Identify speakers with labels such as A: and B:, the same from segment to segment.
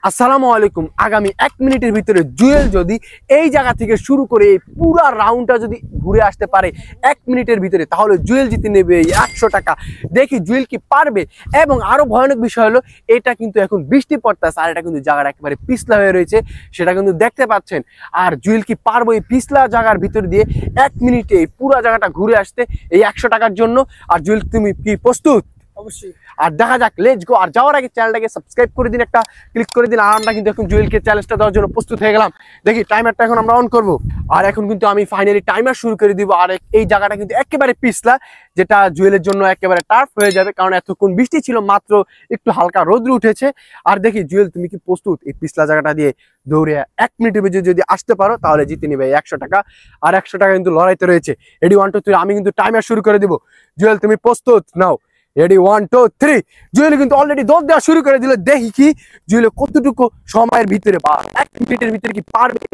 A: আসসালামু আলাইকুম। আগামী 1 মিনিটের ভিতরে জুয়েল যদি এই জায়গা থেকে শুরু করে এই পুরা রাউন্ডটা যদি ঘুরে আসতে পারে 1 মিনিটের ভিতরে, তাহলে জুয়েল জিতে নেবে এই 100 টাকা। দেখি জুয়েল কি পারবে। এবং আরো ভয়ানক বিষয় হলো, এটা কিন্তু এখন বৃষ্টি পড়তেছে আর এটা কিন্তু জায়গাটা একেবারে পিছলা হয়ে রয়েছে, সেটা কিন্তু দেখতে পাচ্ছেন। আর জুয়েল কি পারবো এই পিছলা জায়গার ভিতর দিয়ে 1 মিনিটে এই পুরা জায়গাটা ঘুরে আসতে এই 100 টাকার জন্য? আর জুয়েল, তুমি কি প্রস্তুত?
B: অবশ্যই।
A: আর দেখা যাক, লেটস গো। আর যাওয়ার আগে চ্যানেলটাকে সাবস্ক্রাইব করে দিন, একটা ক্লিক করে দিন। আর আমরা কিন্তু এখন জুয়েলকে চ্যালেঞ্জটা দেওয়ার জন্য প্রস্তুত হয়ে গেলাম। দেখি টাইমারটা এখন আমরা অন করব। আর এখন কিন্তু আমি ফাইনালি টাইমার শুরু করে দিব। আর এই জায়গাটা কিন্তু একেবারে পিছলা, যেটা জুয়েলের জন্য একেবারে টাফ হয়ে যাবে, কারণ এতক্ষণ বৃষ্টি ছিল, মাত্র একটু হালকা রোদ্র উঠেছে। আর দেখি জুয়েল, তুমি কি প্রস্তুত এই পিছলা জায়গাটা দিয়ে দৌড়ে 1 মিনিটের ভিতরে যদি আসতে পারো, তাহলে জিতে নিবে 100 টাকা। আর 100 টাকা কিন্তু লড়াইতে রয়েছে। রেডি 1 2 3, আমি কিন্তু টাইমার শুরু করে দিব। জুয়েল, তুমি প্রস্তুত? নাও রেডি 1 2 3। জুয়েল কিন্তু অলরেডি দৌড় দেওয়া শুরু করে দিল। দেখি কি জুয়েল কতটুকু সময়ের ভিতরে বা 1 মিনিটের ভিতরে কি পারবে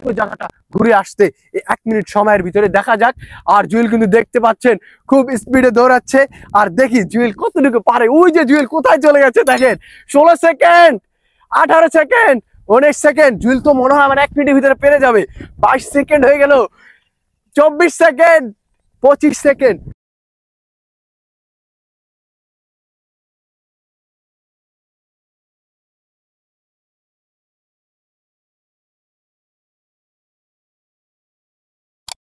A: ওই জায়গাটা ঘুরে আসতে। এই 1 মিনিট সময়ের ভিতরে দেখা যাক। আর জুয়েল কিন্তু দেখতে পাচ্ছেন খুব স্পিডে দৌড়াচ্ছে। আর দেখি জুয়েল কতটুকু পারে। ওই যে জুয়েল কোথায় চলে গেছে দেখেন। 16 সেকেন্ড, 18 সেকেন্ড, 19 সেকেন্ড। জুয়েল তো মনে হয় আমার 1 মিনিটের ভিতরে পেরে যাবে। 22 সেকেন্ড হয়ে গেল, 24 সেকেন্ড, 25 সেকেন্ড।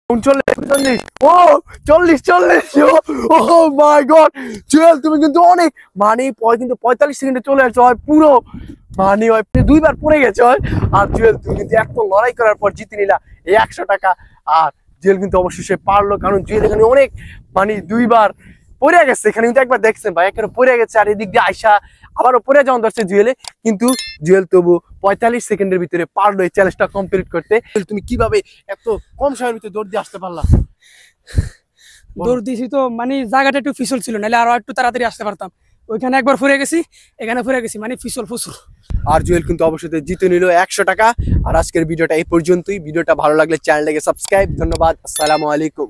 A: ও 40, 40। ও মাই গড, জুয়েল তুমি কিন্তু অনেক কিন্তু 45 সেকেন্ডে চলে আসছো। হয় পুরো হয় দুইবার পড়ে গেছে হয়। আর জুয়েল, তুমি কিন্তু এত লড়াই করার পর জিতে নিলা এই 100 টাকা। আর জুয়েল কিন্তু অবশেষে পারলো, কারণ জুয়েল এখানে অনেক দুইবার পড়ে গেছে। এখানে কিন্তু একবার দেখছেন ভাই, এখানে পড়ে গেছে। আর এদিক দিয়ে আইসা আবারও পড়ে যাওয়া ধরছে জুয়েলে, কিন্তু জুয়েল তবু 45 সেকেন্ডের ভিতরে পারলো এই চ্যালেঞ্জটা কমপ্লিট করতে। তুমি কিভাবে এত কম সময়ের ভিতরে দৌড় দিয়ে আসতে পারলা?
B: দৌড় দিয়েছি তো, জায়গাটা একটু ফিসল ছিল, নাহলে আরো একটু তাড়াতাড়ি আসতে পারতাম। ওইখানে একবার ফুরে গেছি, এখানে ফুরে গেছি, ফিসল ফুসুর।
A: আর জুয়েল কিন্তু অবশ্যই জিতে নিল 100 টাকা। আর আজকের ভিডিওটা এই পর্যন্তই। ভিডিওটা ভালো লাগলে চ্যানেলটাকে সাবস্ক্রাইব। ধন্যবাদ। আসসালামু আলাইকুম।